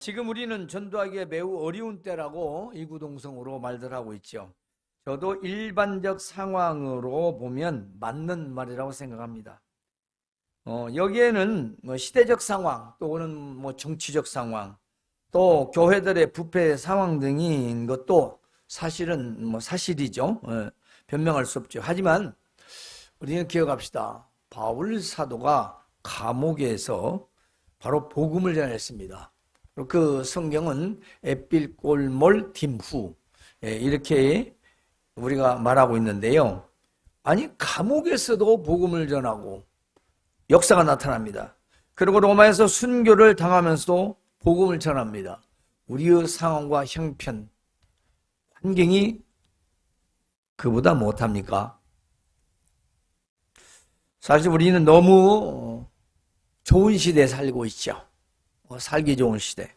지금 우리는 전도하기에 매우 어려운 때라고 이구동성으로 말들 하고 있죠. 저도 일반적 상황으로 보면 맞는 말이라고 생각합니다. 여기에는 시대적 상황, 또는 정치적 상황, 또 교회들의 부패 상황 등인 것도 사실은 사실이죠. 변명할 수 없죠. 하지만 우리는 기억합시다. 바울 사도가 감옥에서 바로 복음을 전했습니다. 그 성경은 에필골몰 딤후 이렇게 우리가 말하고 있는데요. 아니, 감옥에서도 복음을 전하고 역사가 나타납니다. 그리고 로마에서 순교를 당하면서도 복음을 전합니다. 우리의 상황과 형편, 환경이 그보다 못합니까? 사실 우리는 너무 좋은 시대에 살고 있죠. 살기 좋은 시대.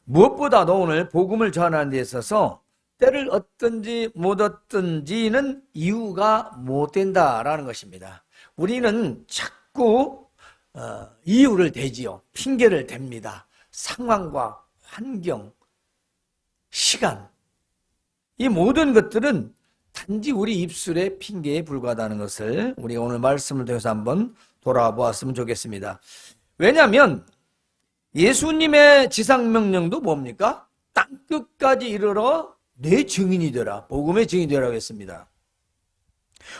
무엇보다도 오늘 복음을 전하는 데 있어서 때를 얻든지 못 얻든지는 이유가 못 된다라는 것입니다. 우리는 자꾸 이유를 대지요. 핑계를 댑니다. 상황과 환경, 시간, 이 모든 것들은 단지 우리 입술의 핑계에 불과하다는 것을 우리가 오늘 말씀을 통해서 한번 돌아보았으면 좋겠습니다. 왜냐하면 예수님의 지상명령도 뭡니까? 땅끝까지 이르러 내 증인이 되라. 복음의 증인이 되라고 했습니다.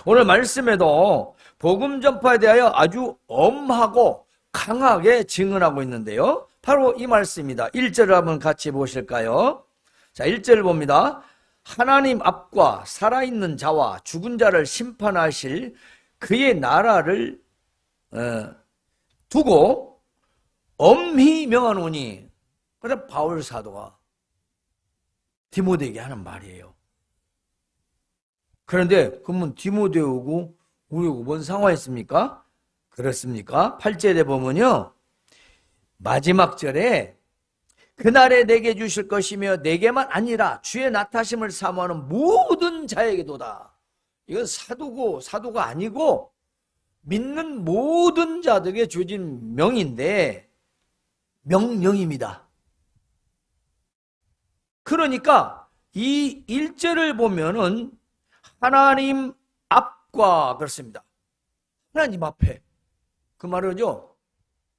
오늘 말씀에도 복음 전파에 대하여 아주 엄하고 강하게 증언하고 있는데요. 바로 이 말씀입니다. 1절을 한번 같이 보실까요? 자, 1절을 봅니다. 하나님 앞과 살아있는 자와 죽은 자를 심판하실 그의 나라를 두고 엄히 명하노니. 그래서 바울 사도가 디모데에게 하는 말이에요. 그런데 그러면 디모데하고 우리하고 뭔 상관이 있습니까? 그렇습니까? 8절에 보면요, 마지막 절에 그날에 내게 주실 것이며 내게만 아니라 주의 나타심을 사모하는 모든 자에게도다. 이건 사도가 아니고 믿는 모든 자들에게 주어진 명인데 명령입니다. 그러니까 이 1절을 보면은 하나님 앞과 그렇습니다. 하나님 앞에. 그 말은요,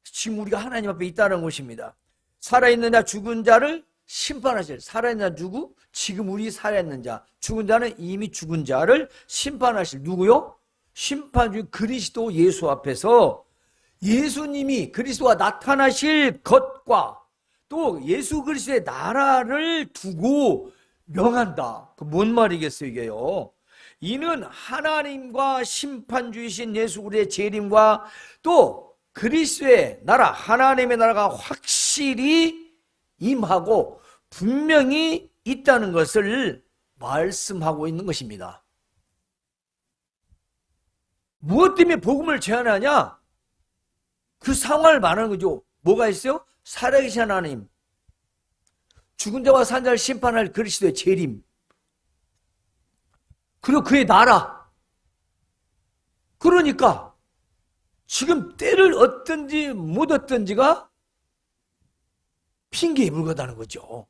지금 우리가 하나님 앞에 있다는 것입니다. 살아있는 자, 죽은 자를 심판하실. 살아있는 자 누구? 지금 우리 살아있는 자. 죽은 자는 이미 죽은 자를 심판하실. 누구요? 심판주 그리스도 예수 앞에서 예수님이 그리스도가 나타나실 것과 또 예수 그리스도의 나라를 두고 명한다. 그 뭔 말이겠어요, 이게요? 이는 하나님과 심판주이신 예수 우리의 재림과 또 그리스도의 나라, 하나님의 나라가 확실히 임하고 분명히 있다는 것을 말씀하고 있는 것입니다. 무엇 때문에 복음을 제안하냐? 그 상황을 말하는 거죠. 뭐가 있어요? 살아계신 하나님, 죽은 자와 산 자를 심판할 그리스도의 재림, 그리고 그의 나라. 그러니까 지금 때를 얻든지 못 얻든지가 핑계에 불과하다는 거죠.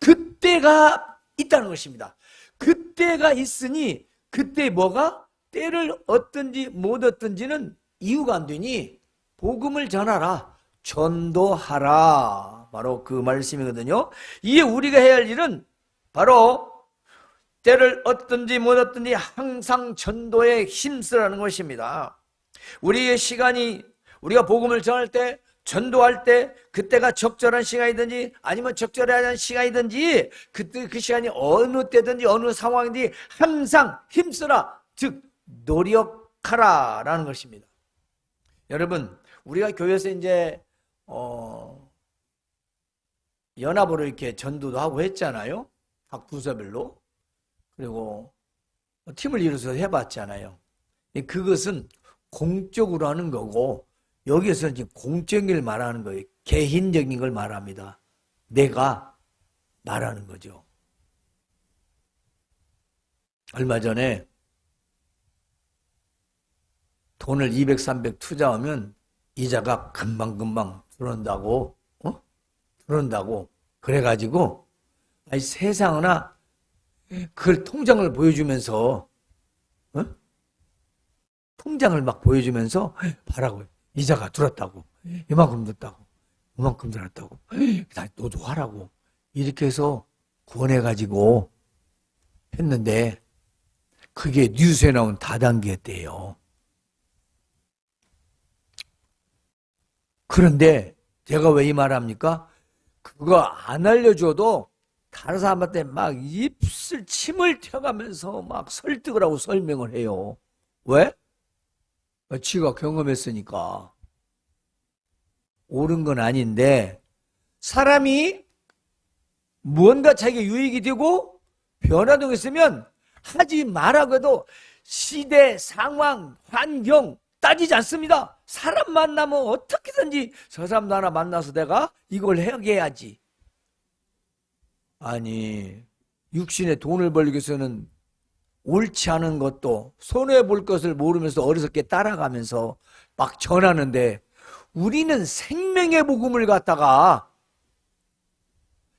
그때가 있다는 것입니다. 그때가 있으니 그때 뭐가? 때를 얻든지 못 얻든지는 이유가 안 되니 복음을 전하라, 전도하라. 바로 그 말씀이거든요. 이에 우리가 해야 할 일은 바로 때를 얻든지 못 얻든지 항상 전도에 힘쓰라는 것입니다. 우리의 시간이, 우리가 복음을 전할 때, 전도할 때, 그때가 적절한 시간이든지 아니면 적절하지 않은 시간이든지 그때 그 시간이 어느 때든지 어느 상황이든지 항상 힘쓰라, 즉 노력하라 라는 것입니다. 여러분, 우리가 교회에서 이제 연합으로 이렇게 전도도 하고 했잖아요. 각 부서별로. 그리고 팀을 이루어서 해봤잖아요. 그것은 공적으로 하는 거고, 여기서 이제 공적인 걸 말하는 거예요. 개인적인 걸 말합니다. 내가 말하는 거죠. 얼마 전에 돈을 200, 300 투자하면 이자가 금방금방 들어온다고 그런다고. 그래가지고 아니 세상에나 그 통장을 보여주면서 통장을 막 보여주면서 봐라고. 이자가 들었다고. 이만큼 들었다고. 이만큼 들었다고. 너도 하라고. 이렇게 해서 권해가지고 했는데 그게 뉴스에 나온 다단계였대요. 그런데 제가 왜 이 말합니까? 그거 안 알려줘도 다른 사람한테 막 입술 침을 튀어가면서 막 설득을 하고 설명을 해요. 왜? 지가 경험했으니까. 옳은 건 아닌데 사람이 무언가 자기가 유익이 되고 변화되고 있으면 하지 말라고 해도 시대, 상황, 환경 따지지 않습니다. 사람 만나면 어떻게든지 저 사람도 하나 만나서 내가 이걸 해야지. 아니 육신에 돈을 벌기 위해서는 옳지 않은 것도 손해볼 것을 모르면서 어리석게 따라가면서 막 전하는데 우리는 생명의 복음을 갖다가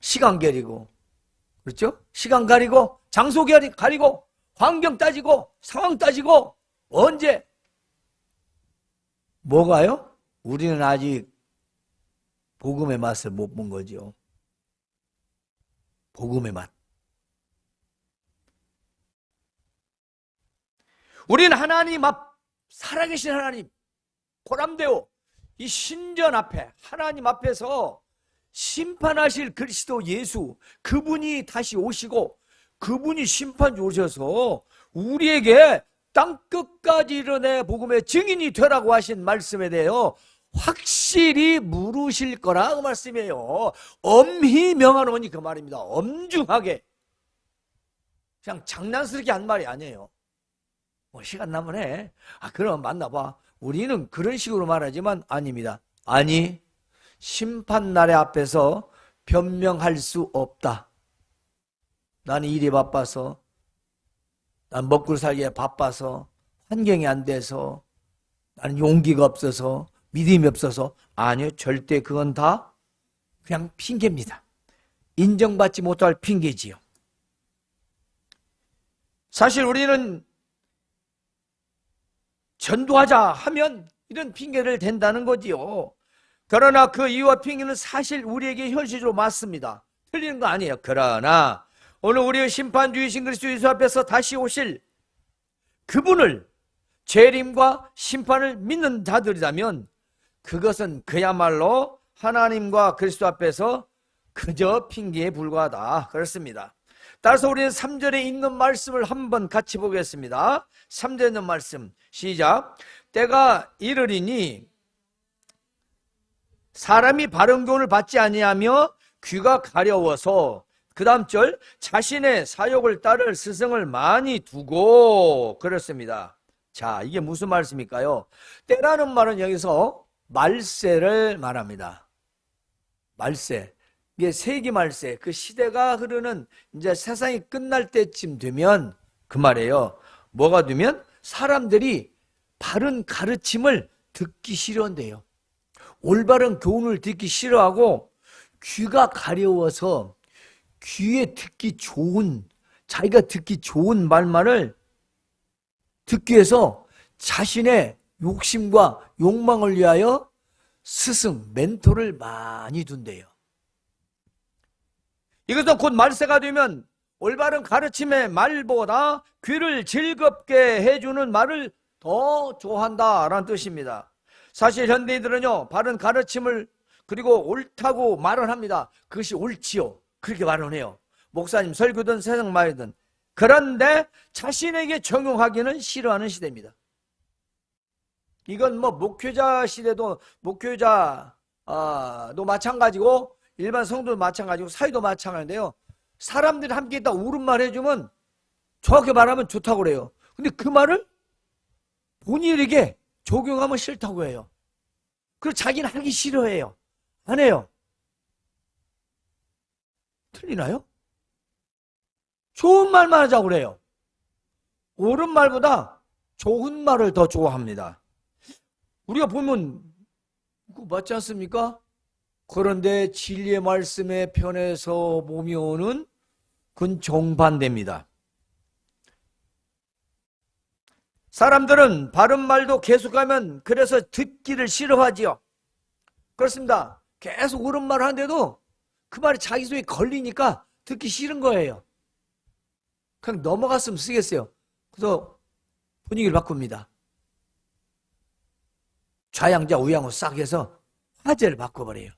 시간 가리고 그렇죠? 시간 가리고 장소 가리고 환경 따지고 상황 따지고 언제 뭐가요? 우리는 아직 복음의 맛을 못 본 거죠. 복음의 맛. 우리는 하나님 앞 살아계신 하나님 고람되어 이 신전 앞에 하나님 앞에서 심판하실 그리스도 예수 그분이 다시 오시고 그분이 심판주 오셔서 우리에게 땅끝까지 이르내 복음의 증인이 되라고 하신 말씀에 대하여 확실히 물으실 거라 그 말씀이에요. 엄히 명하노니 그 말입니다. 엄중하게. 그냥 장난스럽게 한 말이 아니에요. 시간 나면 해. 그럼 만나봐. 우리는 그런 식으로 말하지만 아닙니다. 아니 심판날의 앞에서 변명할 수 없다. 나는 일이 바빠서 난 먹고 살기에 바빠서 환경이 안 돼서 나는 용기가 없어서 믿음이 없어서 아니요. 절대 그건 다 그냥 핑계입니다. 인정받지 못할 핑계지요. 사실 우리는 전도하자 하면 이런 핑계를 댄다는 거지요. 그러나 그 이유와 핑계는 사실 우리에게 현실적으로 맞습니다. 틀리는 거 아니에요. 그러나 오늘 우리의 심판주이신 그리스도 예수 앞에서 다시 오실 그분을 재림과 심판을 믿는 자들이라면 그것은 그야말로 하나님과 그리스도 앞에서 그저 핑계에 불과하다. 그렇습니다. 따라서 우리는 3절에 있는 말씀을 한번 같이 보겠습니다. 3절에 있는 말씀 시작. 때가 이르리니 사람이 바른 교훈을 받지 아니하며 귀가 가려워서 그 다음 절 자신의 사욕을 따를 스승을 많이 두고 그렇습니다. 자, 이게 무슨 말씀일까요? 때라는 말은 여기서 말세를 말합니다. 말세. 이게 세기 말세. 그 시대가 흐르는 이제 세상이 끝날 때쯤 되면 그 말이에요. 뭐가 되면 사람들이 바른 가르침을 듣기 싫어한대요. 올바른 교훈을 듣기 싫어하고 귀가 가려워서 귀에 듣기 좋은 자기가 듣기 좋은 말만을 듣기 위해서 자신의 욕심과 욕망을 위하여 스승, 멘토를 많이 둔대요. 이것은 곧 말세가 되면 올바른 가르침의 말보다 귀를 즐겁게 해주는 말을 더 좋아한다라는 뜻입니다. 사실 현대인들은요 바른 가르침을 그리고 옳다고 말을 합니다. 그것이 옳지요. 그렇게 말을 해요. 목사님 설교든 세상 말이든. 그런데 자신에게 적용하기는 싫어하는 시대입니다. 이건 뭐 목회자 시대도 목회자도 마찬가지고 일반 성도도 마찬가지고 사회도 마찬가지인데요. 사람들이 함께 있다 옳은 말 해주면 정확히 말하면 좋다고 그래요. 근데 그 말을 본인에게 적용하면 싫다고 해요. 그리고 자기는 하기 싫어해요. 안 해요. 틀리나요? 좋은 말만 하자고 그래요. 옳은 말보다 좋은 말을 더 좋아합니다. 우리가 보면 그거 맞지 않습니까? 그런데 진리의 말씀의 편에서 보면은 그건 정반대입니다. 사람들은 바른 말도 계속하면 그래서 듣기를 싫어하지요. 그렇습니다. 계속 옳은 말을 하는데도 그 말이 자기 속에 걸리니까 듣기 싫은 거예요. 그냥 넘어갔으면 쓰겠어요. 그래서 분위기를 바꿉니다. 좌양자 우양으로 싹 해서 화제를 바꿔버려요.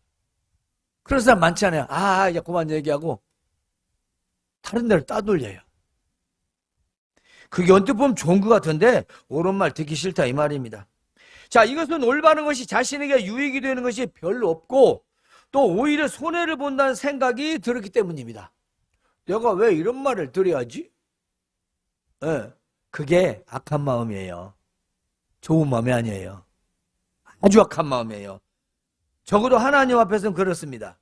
그런 사람 많잖아요. 이제 그만 얘기하고 다른 데를 따돌려요. 그게 언뜻 보면 좋은 것 같은데 옳은 말 듣기 싫다 이 말입니다. 자, 이것은 올바른 것이 자신에게 유익이 되는 것이 별로 없고 또 오히려 손해를 본다는 생각이 들었기 때문입니다. 내가 왜 이런 말을 들어야지? 그게 악한 마음이에요. 좋은 마음이 아니에요. 아주 악한 마음이에요. 적어도 하나님 앞에서는 그렇습니다.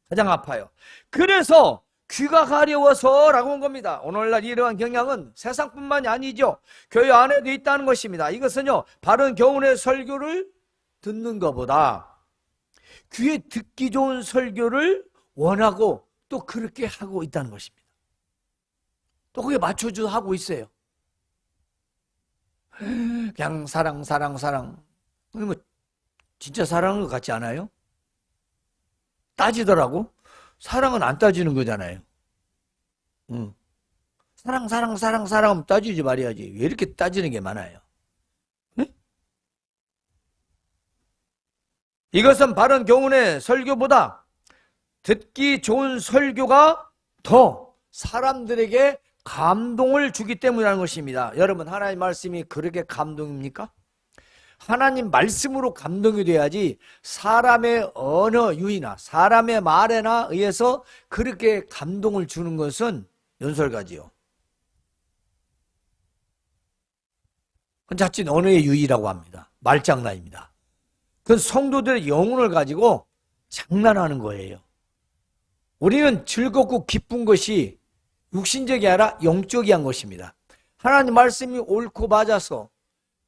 가장 아파요. 그래서 귀가 가려워서 라고 한 겁니다. 오늘날 이러한 경향은 세상뿐만이 아니죠. 교회 안에도 있다는 것입니다. 이것은요, 바른 교훈의 설교를 듣는 것보다 귀에 듣기 좋은 설교를 원하고 또 그렇게 하고 있다는 것입니다. 또 그게 맞춰줘 하고 있어요. 그냥 사랑. 뭐 진짜 사랑한 것 같지 않아요? 따지더라고. 사랑은 안 따지는 거잖아요. 사랑 따지지 말아야지. 왜 이렇게 따지는 게 많아요? 응? 이것은 바른 교훈의 설교보다 듣기 좋은 설교가 더 사람들에게 감동을 주기 때문이라는 것입니다. 여러분, 하나님 말씀이 그렇게 감동입니까? 하나님 말씀으로 감동이 돼야지 사람의 언어 유희나 사람의 말에나 의해서 그렇게 감동을 주는 것은 연설가지요. 그건 자칫 언어의 유희라고 합니다. 말장난입니다. 그건 성도들의 영혼을 가지고 장난하는 거예요. 우리는 즐겁고 기쁜 것이 육신적이 아니라 영적이 한 것입니다. 하나님 말씀이 옳고 맞아서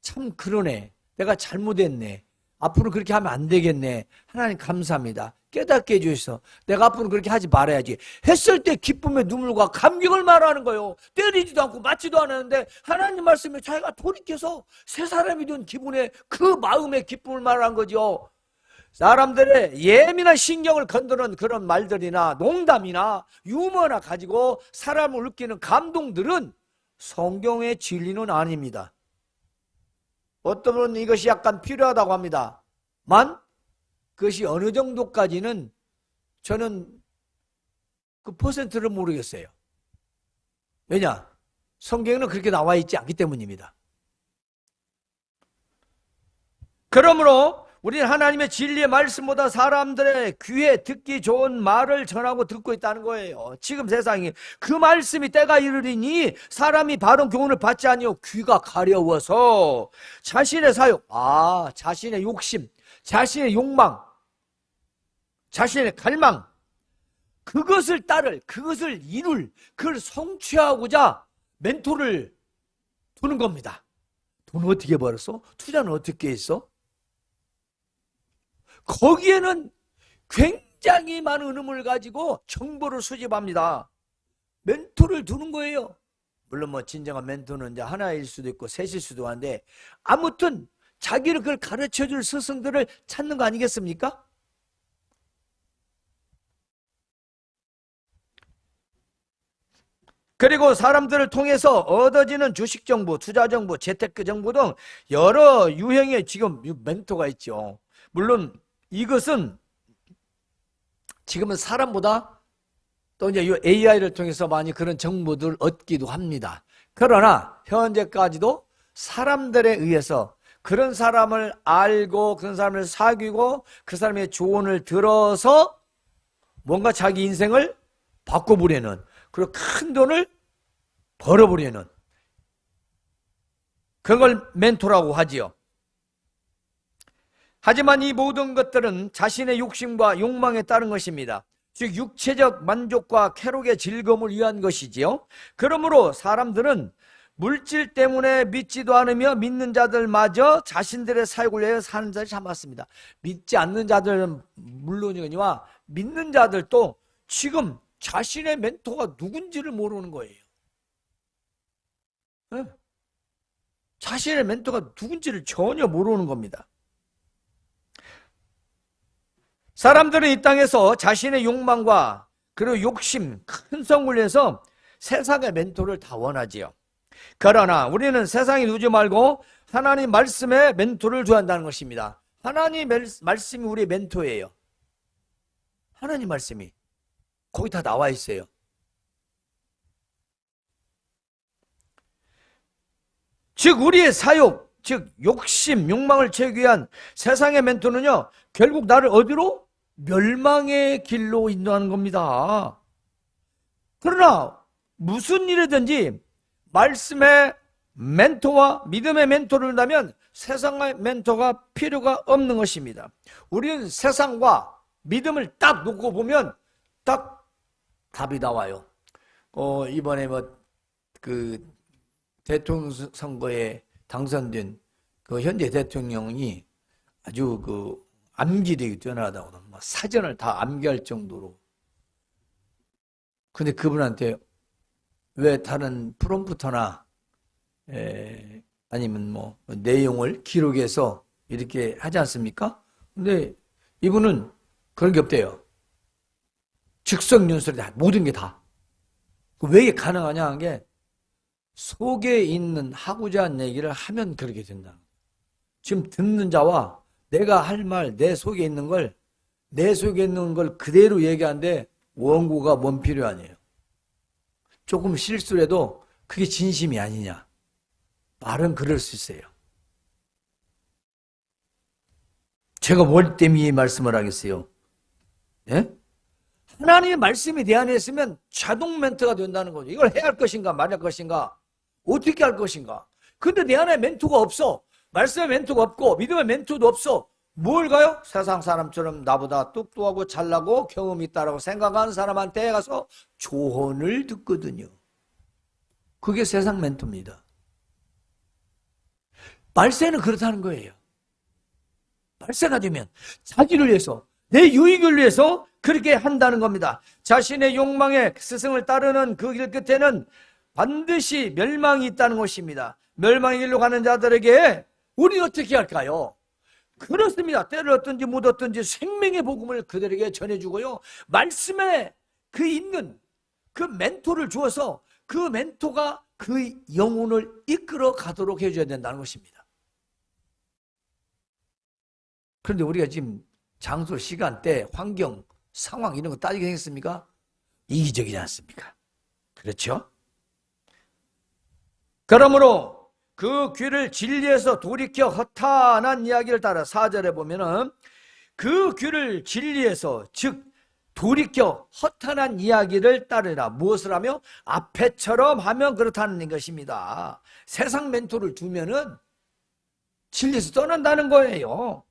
참 그러네. 내가 잘못했네. 앞으로 그렇게 하면 안 되겠네. 하나님 감사합니다. 깨닫게 해주셔서 내가 앞으로 그렇게 하지 말아야지. 했을 때 기쁨의 눈물과 감격을 말하는 거예요. 때리지도 않고 맞지도 않았는데 하나님 말씀에 자기가 돌이켜서 새 사람이 된 기분에 그 마음의 기쁨을 말하는 거죠. 사람들의 예민한 신경을 건드는 그런 말들이나 농담이나 유머나 가지고 사람을 웃기는 감동들은 성경의 진리는 아닙니다. 어떤 분은 이것이 약간 필요하다고 합니다. 만 그것이 어느 정도까지는 저는 그 퍼센트를 모르겠어요. 왜냐? 성경에는 그렇게 나와 있지 않기 때문입니다. 그러므로 우리는 하나님의 진리의 말씀보다 사람들의 귀에 듣기 좋은 말을 전하고 듣고 있다는 거예요. 지금 세상이 그 말씀이 때가 이르리니 사람이 바른 교훈을 받지 아니하고 귀가 가려워서 자신의 사욕, 자신의 욕심, 자신의 욕망, 자신의 갈망, 그것을 따를, 그것을 이룰, 그걸 성취하고자 멘토를 두는 겁니다. 돈 어떻게 벌었어? 투자는 어떻게 했어? 거기에는 굉장히 많은 의문을 가지고 정보를 수집합니다. 멘토를 두는 거예요. 물론 뭐 진정한 멘토는 이제 하나일 수도 있고 셋일 수도 한데 아무튼 자기를 그걸 가르쳐줄 스승들을 찾는 거 아니겠습니까? 그리고 사람들을 통해서 얻어지는 주식 정보, 투자 정보, 재테크 정보 등 여러 유형의 지금 멘토가 있죠. 물론 이것은 지금은 사람보다 또 이제 이 AI를 통해서 많이 그런 정보들을 얻기도 합니다. 그러나 현재까지도 사람들에 의해서 그런 사람을 알고 그런 사람을 사귀고 그 사람의 조언을 들어서 뭔가 자기 인생을 바꿔보려는 그리고 큰 돈을 벌어보려는 그걸 멘토라고 하지요. 하지만 이 모든 것들은 자신의 욕심과 욕망에 따른 것입니다. 즉 육체적 만족과 쾌락의 즐거움을 위한 것이지요. 그러므로 사람들은 물질 때문에 믿지도 않으며 믿는 자들마저 자신들의 사욕을 위하여 사는 자를 참았습니다. 믿지 않는 자들은 물론이거니와 믿는 자들도 지금 자신의 멘토가 누군지를 모르는 거예요. 네? 자신의 멘토가 누군지를 전혀 모르는 겁니다. 사람들은 이 땅에서 자신의 욕망과 그리고 욕심, 큰 성을 위해서 세상의 멘토를 다 원하지요. 그러나 우리는 세상에 누지 말고 하나님 말씀에 멘토를 줘야 한다는 것입니다. 하나님 말씀이 우리의 멘토예요. 하나님 말씀이 거기 다 나와 있어요. 즉 우리의 사욕, 즉 욕심, 욕망을 채우기 위한 세상의 멘토는요, 결국 나를 어디로? 멸망의 길로 인도하는 겁니다. 그러나 무슨 일이든지 말씀의 멘토와 믿음의 멘토를 한다면 세상의 멘토가 필요가 없는 것입니다. 우리는 세상과 믿음을 딱 놓고 보면 딱 답이 나와요. 이번에 대통령 선거에 당선된 그 현재 대통령이 아주 암기력이 뛰어나다고 사전을 다 암기할 정도로. 근데 그분한테 왜 다른 프롬프터나 아니면 내용을 기록해서 이렇게 하지 않습니까? 근데 이분은 그런 게 없대요. 즉석 연설이 다, 모든 게 다. 왜 이게 가능하냐 하는 게 속에 있는 하고자 하는 얘기를 하면 그렇게 된다. 지금 듣는 자와 내가 할 말, 내 속에 있는 걸 그대로 얘기하는데 원고가 뭔 필요 아니에요. 조금 실수를 해도 그게 진심이 아니냐. 말은 그럴 수 있어요. 제가 뭘 때문에 이 말씀을 하겠어요? 예? 하나님의 말씀이 내 안에 있으면 자동 멘토가 된다는 거죠. 이걸 해야 할 것인가 말할 것인가 어떻게 할 것인가. 근데 내 안에 멘토가 없어. 말씀의 멘토가 없고 믿음의 멘토도 없어. 뭘 가요? 세상 사람처럼 나보다 똑똑하고 잘나고 경험이 있다고 생각하는 사람한테 가서 조언을 듣거든요. 그게 세상 멘토입니다. 말세는 그렇다는 거예요. 말세가 되면 자기를 위해서 내 유익을 위해서 그렇게 한다는 겁니다. 자신의 욕망의 스승을 따르는 그 길 끝에는 반드시 멸망이 있다는 것입니다. 멸망의 길로 가는 자들에게 우리 어떻게 할까요? 그렇습니다. 때를 얻든지 못 얻든지 생명의 복음을 그들에게 전해주고요. 말씀에 그 있는 그 멘토를 주어서 그 멘토가 그 영혼을 이끌어 가도록 해줘야 된다는 것입니다. 그런데 우리가 지금 장소, 시간대, 환경, 상황 이런 거 따지게 생겼습니까? 이기적이지 않습니까? 그렇죠? 그러므로 그 귀를 진리에서 돌이켜 허탄한 이야기를 따라 4절에 보면은 그 귀를 진리에서 즉 돌이켜 허탄한 이야기를 따르라. 무엇을 하며? 앞에처럼 하면 그렇다는 것입니다. 세상 멘토를 두면은 진리에서 떠난다는 거예요.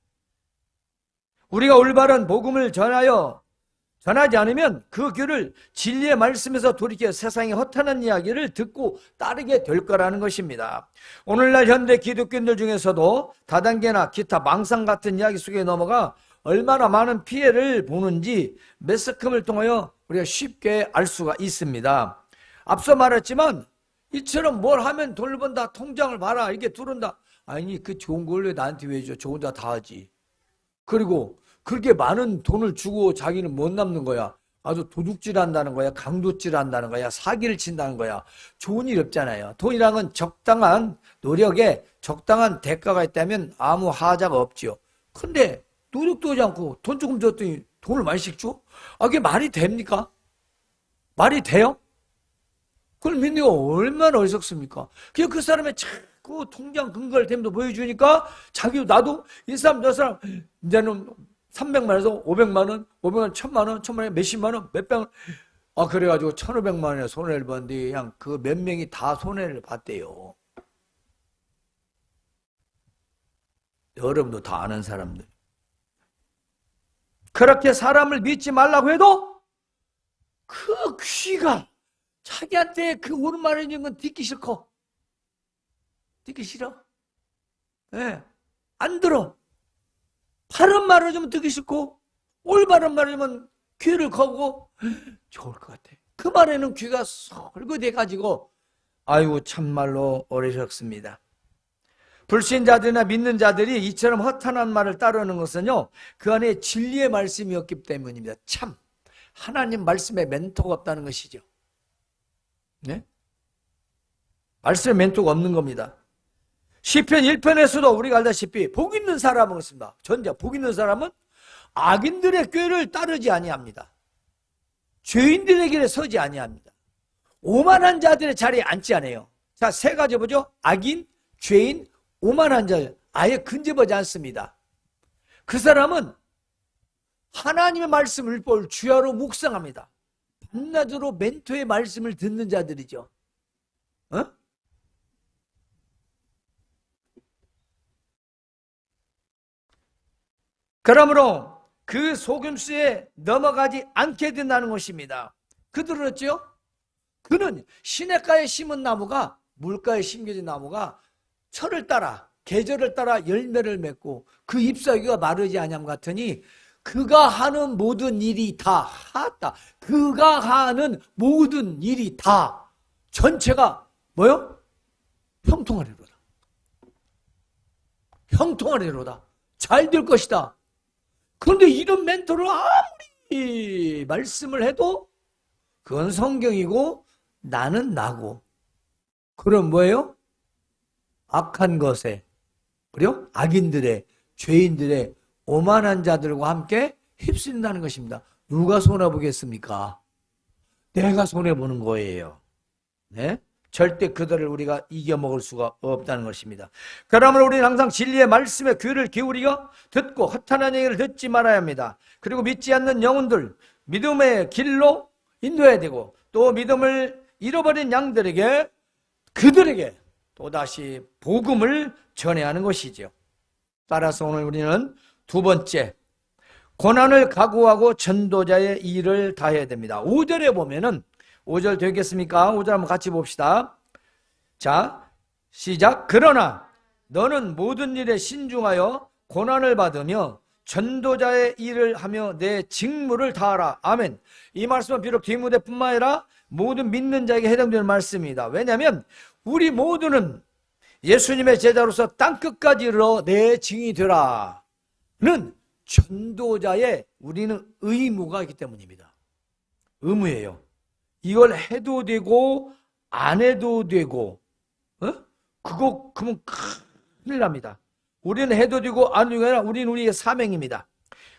우리가 올바른 복음을 전하지 않으면 그 귀를 진리의 말씀에서 돌이켜 세상의 허탄한 이야기를 듣고 따르게 될 거라는 것입니다. 오늘날 현대 기독교인들 중에서도 다단계나 기타 망상 같은 이야기 속에 넘어가 얼마나 많은 피해를 보는지 매스컴을 통하여 우리가 쉽게 알 수가 있습니다. 앞서 말했지만 이처럼 뭘 하면 돈을 번다, 통장을 봐라, 이렇게 두른다. 아니 그 좋은 걸 왜 나한테 왜 줘? 저 혼자 다 하지. 그리고 그렇게 많은 돈을 주고 자기는 못 남는 거야. 아주 도둑질 한다는 거야. 강도질 한다는 거야. 사기를 친다는 거야. 좋은 일 없잖아요. 돈이란 건 적당한 노력에 적당한 대가가 있다면 아무 하자가 없지요. 근데 노력도 하지 않고 돈 조금 줬더니 돈을 많이씩 줘? 그게 말이 됩니까? 말이 돼요? 그걸 믿는 게 얼마나 어리석습니까? 그냥 그 사람의 자꾸 통장 근거를 대면서 보여주니까 자기도 나도 이 사람 저 사람 이제는 300만 원에서 500만 원, 500만 원, 1000만 원, 1000만 원, 몇십만 원, 몇백 원. 그래가지고 1500만 원에 손해를 봤는데 그냥 그 몇 명이 다 손해를 봤대요. 여러분도 다 아는 사람들. 그렇게 사람을 믿지 말라고 해도 그 귀가 자기한테 그 옳은 말을 있는 건 듣기 싫고 듣기 싫어. 예, 안 들어. 바른 말을 좀 듣기 싫고 올바른 말을 좀 귀를 거고 좋을 것 같아. 그 말에는 귀가 솔깃해가지고 아이고 참말로 어리석습니다. 불신자들이나 믿는 자들이 이처럼 허탄한 말을 따르는 것은요, 그 안에 진리의 말씀이 없기 때문입니다. 참 하나님 말씀에 멘토가 없다는 것이죠. 네? 말씀에 멘토가 없는 겁니다. 시편 1편에서도 우리가 알다시피 복 있는 사람은 그렇습니다. 전자 복 있는 사람은 악인들의 꾀를 따르지 아니합니다. 죄인들의 길에 서지 아니합니다. 오만한 자들의 자리에 앉지 않아요. 자, 세 가지 보죠. 악인, 죄인, 오만한 자 아예 근접하지 않습니다. 그 사람은 하나님의 말씀을 주야로 묵상합니다. 밤낮으로 멘토의 말씀을 듣는 자들이죠. 어? 그러므로 그 속임수에 넘어가지 않게 된다는 것입니다. 그들은 어찌요? 그는 시냇가에 심은 나무가 물가에 심겨진 나무가 철을 따라 계절을 따라 열매를 맺고 그 잎사귀가 마르지 아니함 같으니 그가 하는 모든 일이 다 하다. 그가 하는 모든 일이 다 전체가 뭐요? 형통하리로다. 형통하리로다. 잘 될 것이다. 그런데 이런 멘토를 아무리 말씀을 해도 그건 성경이고 나는 나고. 그럼 뭐예요? 악한 것에, 그래요? 악인들의, 죄인들의, 오만한 자들과 함께 휩쓸린다는 것입니다. 누가 손해보겠습니까? 내가 손해보는 거예요. 네? 절대 그들을 우리가 이겨먹을 수가 없다는 것입니다. 그러므로 우리는 항상 진리의 말씀에 귀를 기울이고 듣고 허탄한 얘기를 듣지 말아야 합니다. 그리고 믿지 않는 영혼들, 믿음의 길로 인도해야 되고 또 믿음을 잃어버린 양들에게 그들에게 또다시 복음을 전해야 하는 것이죠. 따라서 오늘 우리는 두 번째, 고난을 각오하고 전도자의 일을 다해야 됩니다. 5절에 보면은 5절 되겠습니까? 5절 한번 같이 봅시다. 자, 시작. 그러나 너는 모든 일에 신중하여 고난을 받으며 전도자의 일을 하며 내 직무를 다하라. 아멘. 이 말씀은 비록 디모데뿐만 아니라 모든 믿는 자에게 해당되는 말씀입니다. 왜냐하면 우리 모두는 예수님의 제자로서 땅끝까지 이르러 내 증인이 되라는 전도자의 우리는 의무가 있기 때문입니다. 의무예요. 이걸 해도 되고 안 해도 되고 그러면 큰일 납니다. 우리는 해도 되고 안 해도 되고 아니라 우리는 우리의 사명입니다.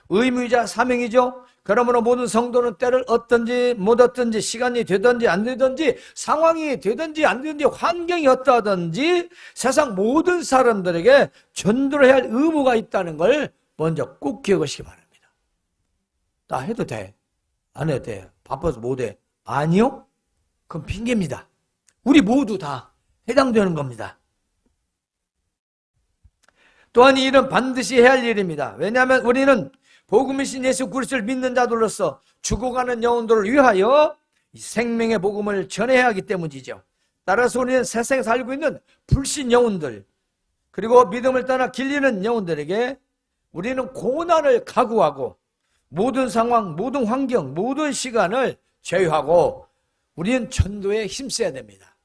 의무이자 사명이죠. 그러므로 모든 성도는 때를 얻든지 못 얻든지 시간이 되든지 안 되든지 상황이 되든지 안 되든지 환경이 어떠하든지 세상 모든 사람들에게 전도를 해야 할 의무가 있다는 걸 먼저 꼭 기억하시기 바랍니다. 나 해도 돼. 안 해도 돼. 바빠서 못 해. 아니요? 그건 핑계입니다. 우리 모두 다 해당되는 겁니다. 또한 이 일은 반드시 해야 할 일입니다. 왜냐하면 우리는 복음이신 예수 그리스도를 믿는 자들로서 죽어가는 영혼들을 위하여 생명의 복음을 전해야 하기 때문이죠. 따라서 우리는 세상에 살고 있는 불신 영혼들 그리고 믿음을 떠나 길리는 영혼들에게 우리는 고난을 각오하고 모든 상황, 모든 환경, 모든 시간을 제휴하고 우리는 전도에 힘써야 됩니다.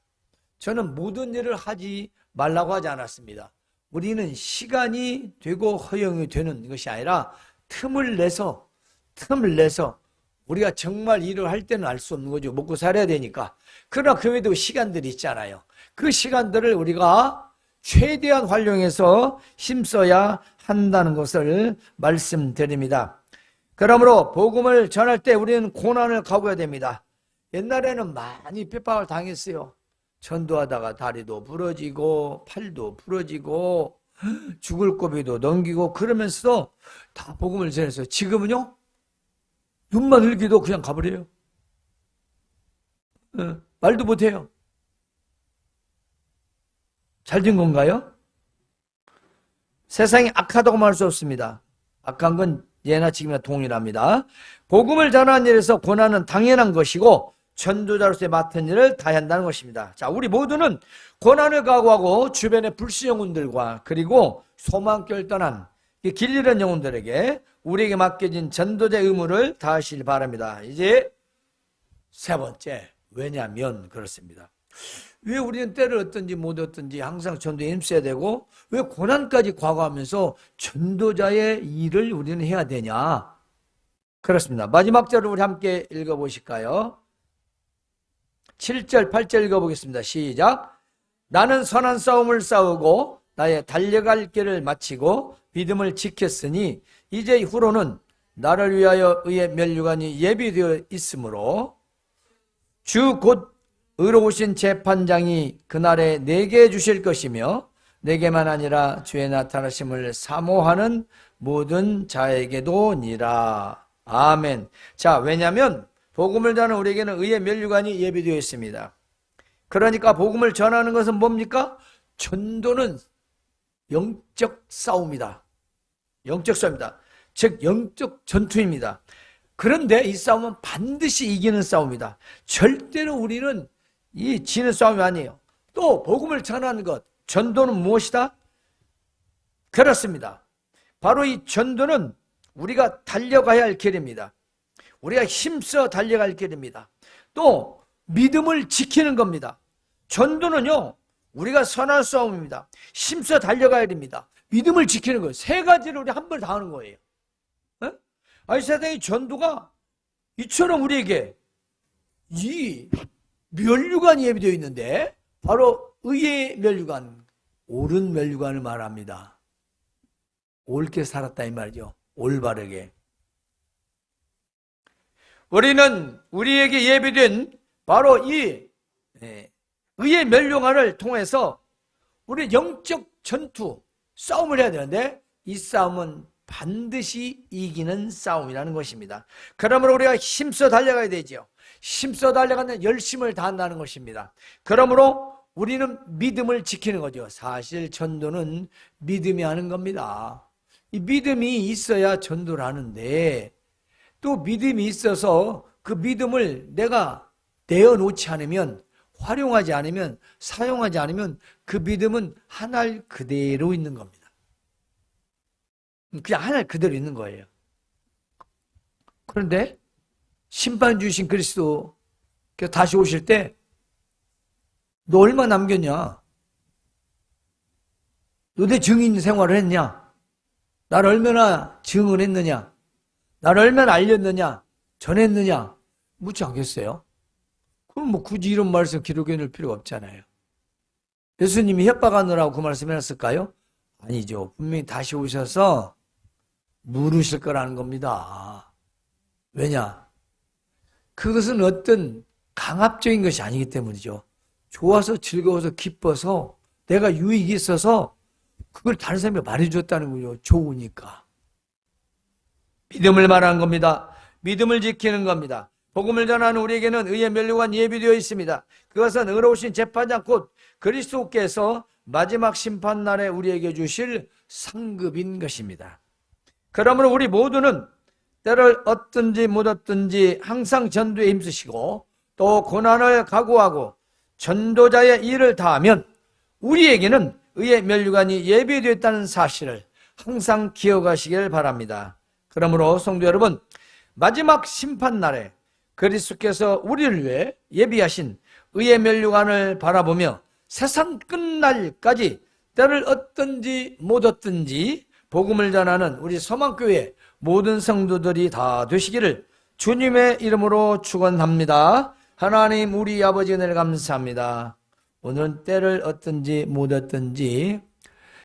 저는 모든 일을 하지 말라고 하지 않았습니다. 우리는 시간이 되고 허용이 되는 것이 아니라 틈을 내서 우리가 정말 일을 할 때는 알 수 없는 거죠. 먹고 살아야 되니까. 그러나 그 외에도 시간들이 있잖아요. 그 시간들을 우리가 최대한 활용해서 힘써야 한다는 것을 말씀드립니다. 그러므로 복음을 전할 때 우리는 고난을 각오해야 됩니다. 옛날에는 많이 핍박을 당했어요. 전도하다가 다리도 부러지고 팔도 부러지고 죽을 고비도 넘기고 그러면서도 다 복음을 전했어요. 지금은요? 눈만 흘기도 그냥 가버려요. 말도 못해요. 잘 된 건가요? 세상이 악하다고 말할 수 없습니다. 악한 건 예나 지금이나 동일합니다. 복음을 전하는 일에서 고난은 당연한 것이고 전도자로서의 맡은 일을 다해야 한다는 것입니다. 자, 우리 모두는 고난을 각오하고 주변의 불신 영혼들과 그리고 소망교를 떠난 길 잃은 영혼들에게 우리에게 맡겨진 전도자의 의무를 다하시길 바랍니다. 이제 세 번째, 왜냐하면 그렇습니다. 왜 우리는 때를 얻든지 못 얻든지 항상 전도에 힘써야 되고 왜 고난까지 각오하면서 전도자의 일을 우리는 해야 되냐? 그렇습니다. 마지막 절을 우리 함께 읽어보실까요? 7절, 8절 읽어보겠습니다. 시작. 나는 선한 싸움을 싸우고 나의 달려갈 길을 마치고 믿음을 지켰으니 이제 후로는 나를 위하여 의의 면류관이 예비되어 있으므로 주 곧 의로우신 재판장이 그날에 내게 주실 것이며 내게만 아니라 주의 나타나심을 사모하는 모든 자에게도니라. 아멘. 자, 왜냐하면 복음을 전하는 우리에게는 의의 면류관이 예비되어 있습니다. 그러니까 복음을 전하는 것은 뭡니까? 전도는 영적 싸움이다. 영적 싸움이다. 즉 영적 전투입니다. 그런데 이 싸움은 반드시 이기는 싸움이다. 절대로 우리는 이 지는 싸움이 아니에요. 또 복음을 전하는 것, 전도는 무엇이다? 그렇습니다. 바로 이 전도는 우리가 달려가야 할 길입니다. 우리가 힘써 달려갈 길입니다. 또 믿음을 지키는 겁니다. 전도는요, 우리가 선한 싸움입니다. 힘써 달려가야 됩니다. 믿음을 지키는 거예요. 세 가지를 우리 한 번에 다 하는 거예요. 아니, 세상의 전도가 이처럼 우리에게 이 면류관이 예비되어 있는데 바로 의의 면류관, 옳은 면류관을 말합니다. 옳게 살았다 이 말이죠. 올바르게. 우리는 우리에게 예비된 바로 이 의의 면류관을 통해서 우리 영적 전투, 싸움을 해야 되는데 이 싸움은 반드시 이기는 싸움이라는 것입니다. 그러므로 우리가 힘써 달려가야 되죠. 힘써 달려가는 열심을 다한다는 것입니다. 그러므로 우리는 믿음을 지키는 거죠. 사실 전도는 믿음이 하는 겁니다. 이 믿음이 있어야 전도를 하는데 또 믿음이 있어서 그 믿음을 내가 내어놓지 않으면, 활용하지 않으면, 사용하지 않으면 그 믿음은 하늘 그대로 있는 겁니다. 그냥 하늘 그대로 있는 거예요. 그런데 심판 주신 그리스도 다시 오실 때 너 얼마 남겼냐? 너 내 증인 생활을 했냐? 나를 얼마나 증언했느냐? 나를 얼마나 알렸느냐? 전했느냐? 묻지 않겠어요? 그럼 뭐 굳이 이런 말씀 기록해 놓을 필요가 없잖아요. 예수님이 협박하느라고 그 말씀 해놨을까요? 아니죠. 분명히 다시 오셔서 물으실 거라는 겁니다. 왜냐? 그것은 어떤 강압적인 것이 아니기 때문이죠. 좋아서 즐거워서 기뻐서 내가 유익이 있어서 그걸 다른 사람이 말해줬다는 거죠. 좋으니까. 믿음을 말하는 겁니다. 믿음을 지키는 겁니다. 복음을 전하는 우리에게는 의의 면류관 예비되어 있습니다. 그것은 의로우신 재판장 곧 그리스도께서 마지막 심판날에 우리에게 주실 상급인 것입니다. 그러므로 우리 모두는 때를 얻든지 못 얻든지 항상 전도에 힘쓰시고 또 고난을 각오하고 전도자의 일을 다하면 우리에게는 의의 면류관이 예비되어 있다는 사실을 항상 기억하시길 바랍니다. 그러므로 성도 여러분, 마지막 심판날에 그리스도께서 우리를 위해 예비하신 의의 면류관을 바라보며 세상 끝날까지 때를 얻든지 못 얻든지 복음을 전하는 우리 서망교회 모든 성도들이 다 되시기를 주님의 이름으로 축원합니다. 하나님 우리 아버지 은혜를 감사합니다. 오늘은 때를 얻든지 못 얻든지